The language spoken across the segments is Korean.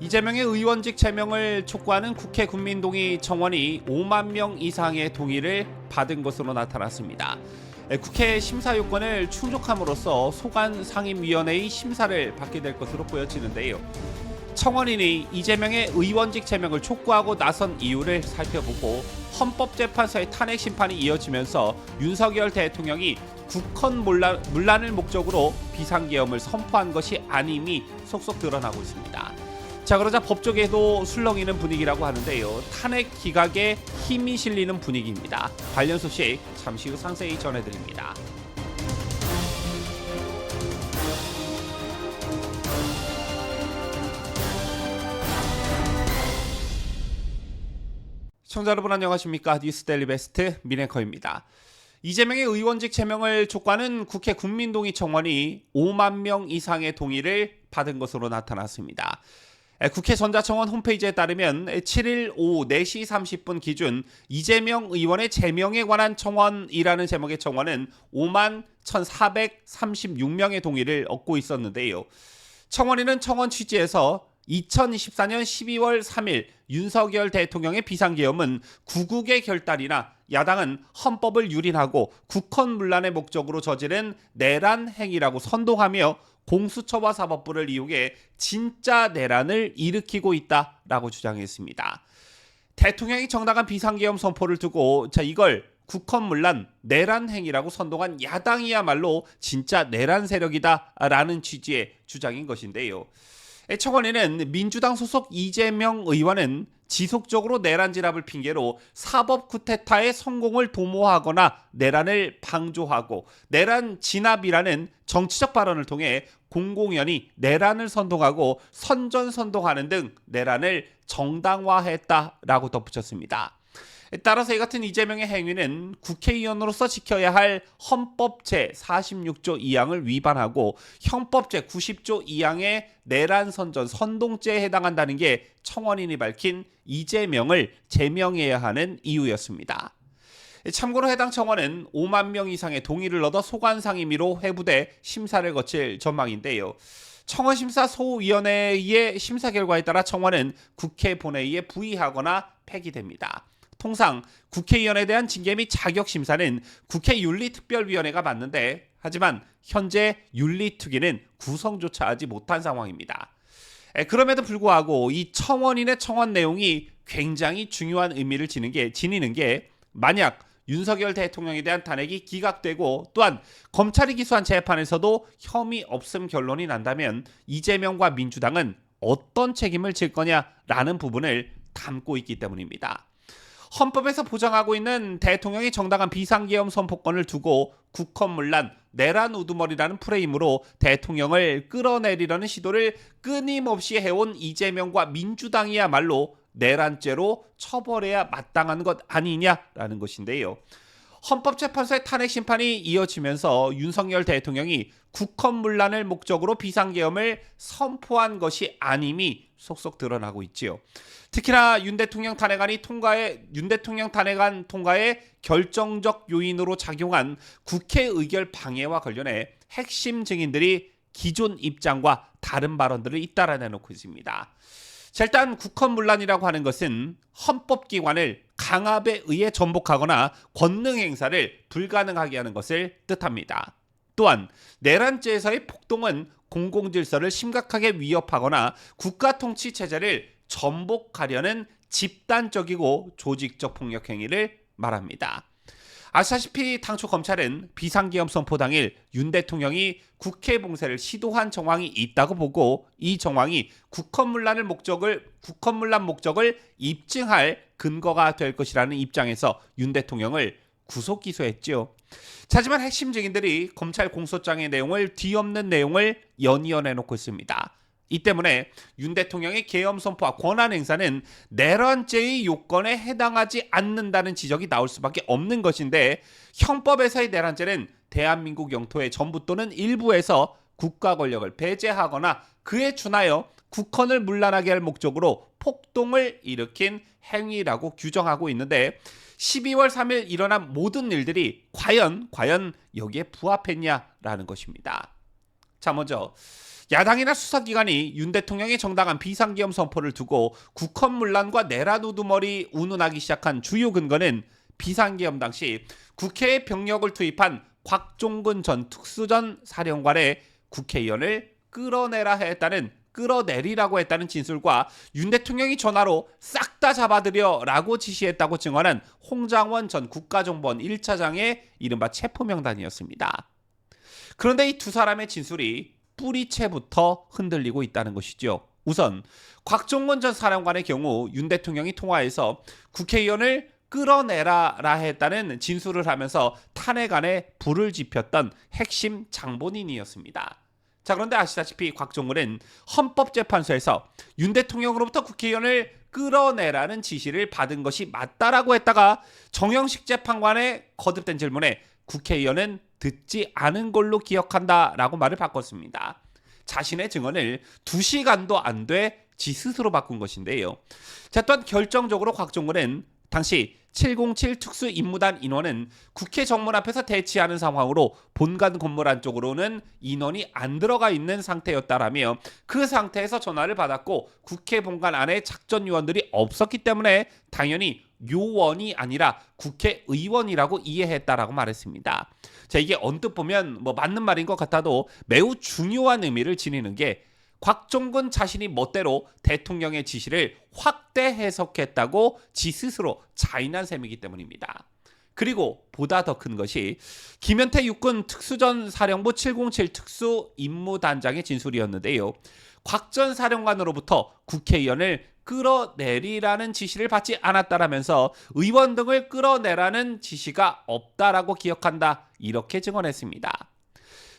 이재명의 의원직 제명을 촉구하는 국회 국민동의 청원이 5만 명 이상의 동의를 받은 것으로 나타났습니다. 국회 심사 요건을 충족함으로써 소관상임위원회의 심사를 받게 될 것으로 보여지는데요. 청원인이 이재명의 의원직 제명을 촉구하고 나선 이유를 살펴보고 헌법재판소의 탄핵 심판이 이어지면서 윤석열 대통령이 국헌 문란을 목적으로 비상계엄을 선포한 것이 아님이 속속 드러나고 있습니다. 자, 그러자 법조계도 술렁이는 분위기라고 하는데요. 탄핵 기각에 힘이 실리는 분위기입니다. 관련 소식 잠시 후 상세히 전해드립니다. 시청자 여러분 안녕하십니까? 뉴스데일리 베스트 민앵커입니다. 이재명의 의원직 제명을 촉구하는 국회 국민동의 청원이 5만 명 이상의 동의를 받은 것으로 나타났습니다. 국회 전자청원 홈페이지에 따르면 7일 오후 4시 30분 기준 이재명 의원의 제명에 관한 청원이라는 제목의 청원은 5만 1,436명의 동의를 얻고 있었는데요. 청원인은 청원 취지에서 2024년 12월 3일 윤석열 대통령의 비상계엄은 구국의 결단이나 야당은 헌법을 유린하고 국헌문란의 목적으로 저지른 내란 행위라고 선동하며 공수처와 사법부를 이용해 진짜 내란을 일으키고 있다라고 주장했습니다. 대통령이 정당한 비상계엄 선포를 두고 이걸 국헌문란 내란 행위라고 선동한 야당이야말로 진짜 내란 세력이다라는 취지의 주장인 것인데요. 청원에는 민주당 소속 이재명 의원은 지속적으로 내란 진압을 핑계로 사법 쿠데타의 성공을 도모하거나 내란을 방조하고 내란 진압이라는 정치적 발언을 통해 공공연히 내란을 선동하고 선전선동하는 등 내란을 정당화했다라고 덧붙였습니다. 따라서 이 같은 이재명의 행위는 국회의원으로서 지켜야 할 헌법 제46조 2항을 위반하고 형법 제90조 2항의 내란 선전 선동죄에 해당한다는 게 청원인이 밝힌 이재명을 제명해야 하는 이유였습니다. 참고로 해당 청원은 5만 명 이상의 동의를 얻어 소관상임위로 회부돼 심사를 거칠 전망인데요. 청원심사 소위원회의 심사 결과에 따라 청원은 국회 본회의에 부의하거나 폐기됩니다. 통상 국회의원에 대한 징계 및 자격 심사는 국회 윤리특별위원회가 맡는데 하지만 현재 윤리특위는 구성조차 하지 못한 상황입니다. 그럼에도 불구하고 이 청원인의 청원 내용이 굉장히 중요한 의미를 지니는 게 만약 윤석열 대통령에 대한 탄핵이 기각되고 또한 검찰이 기소한 재판에서도 혐의 없음 결론이 난다면 이재명과 민주당은 어떤 책임을 질 거냐라는 부분을 담고 있기 때문입니다. 헌법에서 보장하고 있는 대통령이 정당한 비상계엄 선포권을 두고 국헌문란, 내란 우두머리라는 프레임으로 대통령을 끌어내리려는 시도를 끊임없이 해온 이재명과 민주당이야말로 내란죄로 처벌해야 마땅한 것 아니냐라는 것인데요. 헌법재판소의 탄핵 심판이 이어지면서 윤석열 대통령이 국헌문란을 목적으로 비상계엄을 선포한 것이 아님이 속속 드러나고 있지요. 특히나 윤 대통령 탄핵안 통과에 결정적 요인으로 작용한 국회 의결 방해와 관련해 핵심 증인들이 기존 입장과 다른 발언들을 잇따라 내놓고 있습니다. 일단 국헌문란이라고 하는 것은 헌법기관을 강압에 의해 전복하거나 권능 행사를 불가능하게 하는 것을 뜻합니다. 또한 내란죄에서의 폭동은 공공질서를 심각하게 위협하거나 국가통치체제를 전복하려는 집단적이고 조직적 폭력 행위를 말합니다. 아시다시피 당초 검찰은 비상계엄 선포 당일 윤 대통령이 국회 봉쇄를 시도한 정황이 있다고 보고 이 정황이 국헌문란 목적을 입증할 근거가 될 것이라는 입장에서 윤 대통령을 구속 기소했죠. 하지만 핵심 증인들이 검찰 공소장의 내용을 뒤엎는 내용을 연이어 내놓고 있습니다. 이 때문에 윤 대통령의 계엄 선포와 권한 행사는 내란죄의 요건에 해당하지 않는다는 지적이 나올 수밖에 없는 것인데 형법에서의 내란죄는 대한민국 영토의 전부 또는 일부에서 국가 권력을 배제하거나 그에 준하여 국헌을 문란하게 할 목적으로 폭동을 일으킨 행위라고 규정하고 있는데 12월 3일 일어난 모든 일들이 과연 여기에 부합했냐라는 것입니다. 자, 먼저 야당이나 수사기관이 윤 대통령의 정당한 비상계엄 선포를 두고 국헌문란과 내란 우두머리 운운하기 시작한 주요 근거는 비상계엄 당시 국회에 병력을 투입한 곽종근 전 특수전 사령관의 국회의원을 끌어내리라고 했다는 진술과 윤 대통령이 전화로 싹 다 잡아들여라고 지시했다고 증언한 홍장원 전 국가정보원 1차장의 이른바 체포명단이었습니다. 그런데 이 두 사람의 진술이 뿌리채부터 흔들리고 있다는 것이죠. 우선 곽종건 전 사령관의 경우 윤 대통령이 통화해서 국회의원을 끌어내라라 했다는 진술을 하면서 탄핵안에 불을 지폈던 핵심 장본인이었습니다. 자, 그런데 아시다시피 곽종근은 헌법재판소에서 윤 대통령으로부터 국회의원을 끌어내라는 지시를 받은 것이 맞다라고 했다가 정영식 재판관의 거듭된 질문에 국회의원은 듣지 않은 걸로 기억한다라고 말을 바꿨습니다. 자신의 증언을 2시간도 안 돼 지 스스로 바꾼 것인데요. 자, 또한 결정적으로 곽종근은 당시 707 특수임무단 인원은 국회 정문 앞에서 대치하는 상황으로 본관 건물 안쪽으로는 인원이 안 들어가 있는 상태였다라며 그 상태에서 전화를 받았고 국회 본관 안에 작전 요원들이 없었기 때문에 당연히 요원이 아니라 국회의원이라고 이해했다라고 말했습니다. 자, 이게 언뜻 보면 맞는 말인 것 같아도 매우 중요한 의미를 지니는 게 곽종근 자신이 멋대로 대통령의 지시를 확대 해석했다고 지 스스로 자인한 셈이기 때문입니다. 그리고 보다 더 큰 것이 김현태 육군 특수전 사령부 707 특수임무단장의 진술이었는데요. 곽 전 사령관으로부터 국회의원을 끌어내리라는 지시를 받지 않았다라면서 의원 등을 끌어내라는 지시가 없다라고 기억한다, 이렇게 증언했습니다.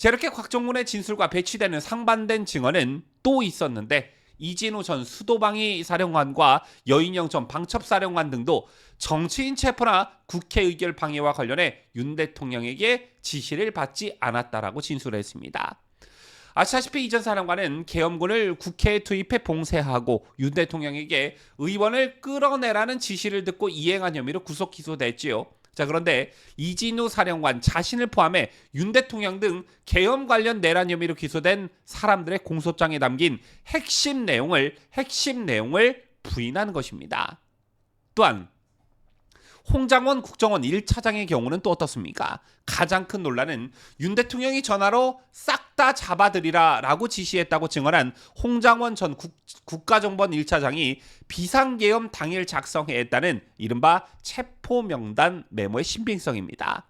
이렇게 곽종근의 진술과 배치되는 상반된 증언은 또 있었는데 이진우 전 수도방위 사령관과 여인영 전 방첩사령관 등도 정치인 체포나 국회 의결 방해와 관련해 윤 대통령에게 지시를 받지 않았다라고 진술했습니다. 아시다시피 이 전 사령관은 계엄군을 국회에 투입해 봉쇄하고 윤 대통령에게 의원을 끌어내라는 지시를 듣고 이행한 혐의로 구속 기소됐지요. 자, 그런데 이진우 사령관 자신을 포함해 윤 대통령 등 계엄 관련 내란 혐의로 기소된 사람들의 공소장에 담긴 핵심 내용을 부인한 것입니다. 또한 홍장원 국정원 1차장의 경우는 또 어떻습니까? 가장 큰 논란은 윤 대통령이 전화로 싹 다 잡아들이라라고 지시했다고 증언한 홍장원 전 국가정보원 1차장이 비상계엄 당일 작성했다는 이른바 체포명단 메모의 신빙성입니다.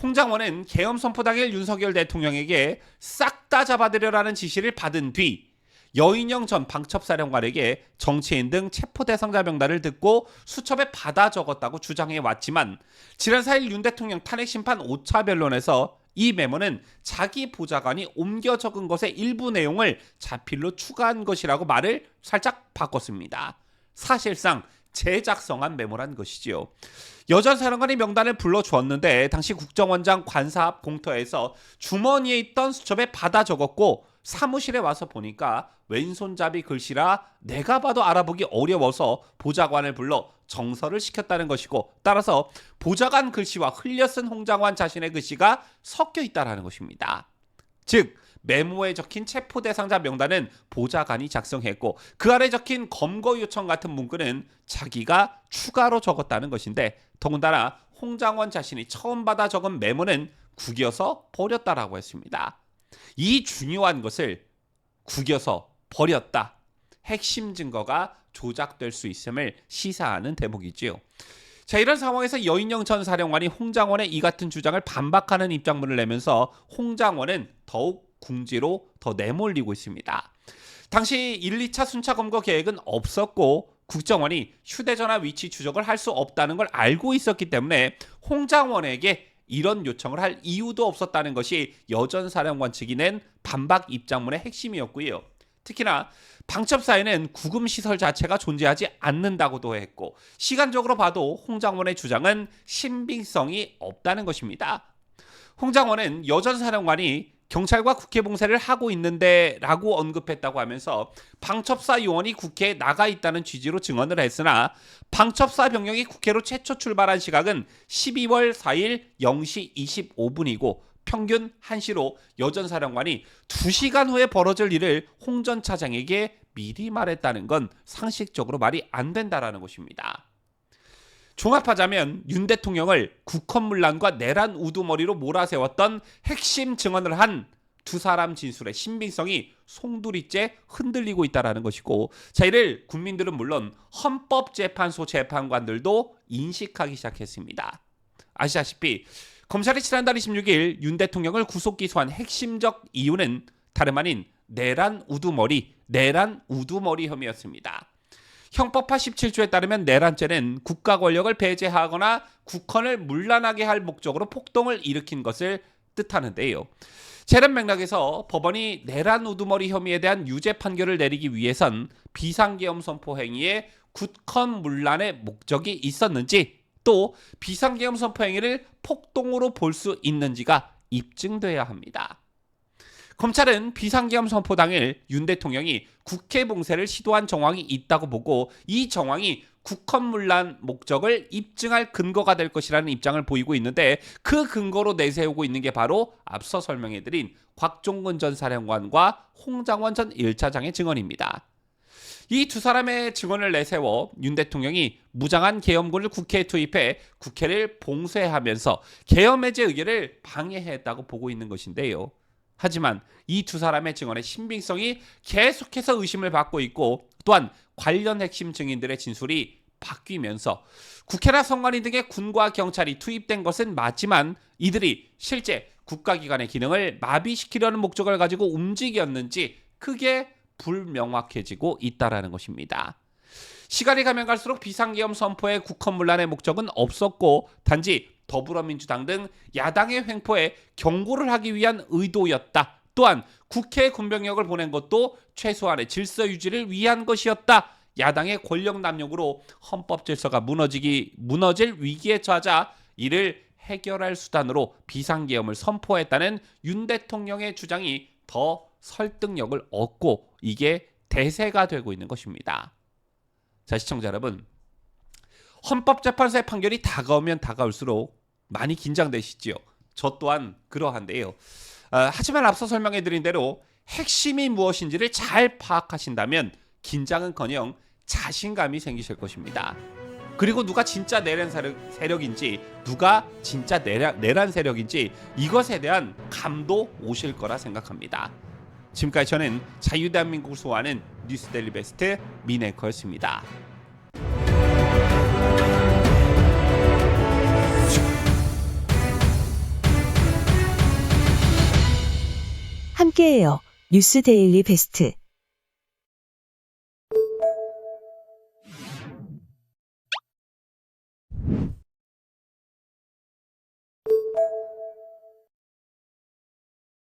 홍장원은 계엄 선포 당일 윤석열 대통령에게 싹 다 잡아들여라는 지시를 받은 뒤 여인영 전 방첩사령관에게 정치인 등 체포 대상자 명단을 듣고 수첩에 받아 적었다고 주장해 왔지만 지난 4일 윤 대통령 탄핵심판 5차 변론에서 이 메모는 자기 보좌관이 옮겨 적은 것의 일부 내용을 자필로 추가한 것이라고 말을 살짝 바꿨습니다. 사실상 재작성한 메모란 것이지요. 여 전 사령관이 명단을 불러주었는데 당시 국정원장 관사 앞 공터에서 주머니에 있던 수첩에 받아 적었고 사무실에 와서 보니까 왼손잡이 글씨라 내가 봐도 알아보기 어려워서 보좌관을 불러 정서를 시켰다는 것이고, 따라서 보좌관 글씨와 흘려 쓴 홍장원 자신의 글씨가 섞여 있다는 것입니다. 즉 메모에 적힌 체포 대상자 명단은 보좌관이 작성했고 그 아래 적힌 검거 요청 같은 문구는 자기가 추가로 적었다는 것인데, 더군다나 홍장원 자신이 처음 받아 적은 메모는 구겨서 버렸다라고 했습니다. 이 중요한 것을 구겨서 버렸다, 핵심 증거가 조작될 수 있음을 시사하는 대목이지요. 자, 이런 상황에서 여인영 전 사령관이 홍장원의 이 같은 주장을 반박하는 입장문을 내면서 홍장원은 더욱 궁지로 더 내몰리고 있습니다. 당시 1, 2차 순차 검거 계획은 없었고 국정원이 휴대전화 위치 추적을 할 수 없다는 걸 알고 있었기 때문에 홍장원에게 이런 요청을 할 이유도 없었다는 것이 여 전 사령관 측이 낸 반박 입장문의 핵심이었고요. 특히나 방첩사에는 구금시설 자체가 존재하지 않는다고도 했고 시간적으로 봐도 홍장원의 주장은 신빙성이 없다는 것입니다. 홍장원은 여 전 사령관이 경찰과 국회 봉쇄를 하고 있는데 라고 언급했다고 하면서 방첩사 요원이 국회에 나가 있다는 취지로 증언을 했으나 방첩사 병력이 국회로 최초 출발한 시각은 12월 4일 0시 25분이고 평균 1시로 여전사령관이 2시간 후에 벌어질 일을 홍 전 차장에게 미리 말했다는 건 상식적으로 말이 안 된다라는 것입니다. 종합하자면 윤 대통령을 국헌문란과 내란 우두머리로 몰아세웠던 핵심 증언을 한 두 사람 진술의 신빙성이 송두리째 흔들리고 있다는 것이고, 자, 이를 국민들은 물론 헌법재판소 재판관들도 인식하기 시작했습니다. 아시다시피 검찰이 지난달 26일 윤 대통령을 구속 기소한 핵심적 이유는 다름 아닌 내란 우두머리 혐의였습니다. 형법파 17조에 따르면 내란죄는 국가 권력을 배제하거나 국헌을 문란하게 할 목적으로 폭동을 일으킨 것을 뜻하는데요. 재란 맥락에서 법원이 내란 우두머리 혐의에 대한 유죄 판결을 내리기 위해선 비상계엄 선포 행위에 국헌 문란의 목적이 있었는지, 또 비상계엄 선포 행위를 폭동으로 볼 수 있는지가 입증돼야 합니다. 검찰은 비상계엄 선포 당일 윤 대통령이 국회 봉쇄를 시도한 정황이 있다고 보고, 이 정황이 국헌문란 목적을 입증할 근거가 될 것이라는 입장을 보이고 있는데, 그 근거로 내세우고 있는 게 바로 앞서 설명해드린 곽종근 전 사령관과 홍장원 전 1차장의 증언입니다. 이 두 사람의 증언을 내세워 윤 대통령이 무장한 계엄군을 국회에 투입해 국회를 봉쇄하면서 계엄 해제 의결을 방해했다고 보고 있는 것인데요. 하지만 이 두 사람의 증언의 신빙성이 계속해서 의심을 받고 있고, 또한 관련 핵심 증인들의 진술이 바뀌면서 국회나 선관위 등의 군과 경찰이 투입된 것은 맞지만 이들이 실제 국가기관의 기능을 마비시키려는 목적을 가지고 움직였는지 크게 불명확해지고 있다는 것입니다. 시간이 가면 갈수록 비상계엄 선포의 국헌문란의 목적은 없었고, 단지 더불어민주당 등 야당의 횡포에 경고를 하기 위한 의도였다. 또한 국회에 군병력을 보낸 것도 최소한의 질서 유지를 위한 것이었다. 야당의 권력 남용으로 헌법 질서가 무너질 위기에 처하자 이를 해결할 수단으로 비상계엄을 선포했다는 윤 대통령의 주장이 더 설득력을 얻고, 이게 대세가 되고 있는 것입니다. 자, 시청자 여러분, 헌법재판소의 판결이 다가오면 다가올수록 많이 긴장되시지요. 저 또한 그러한데요. 하지만 앞서 설명해드린 대로 핵심이 무엇인지를 잘 파악하신다면 긴장은커녕 자신감이 생기실 것입니다. 그리고 누가 진짜 내란 세력인지, 누가 진짜 내란 세력인지, 이것에 대한 감도 오실 거라 생각합니다. 지금까지 저는 자유대한민국을 소화하는 뉴스데일리 베스트 민앵커였습니다. 함께해요. 뉴스데일리 베스트.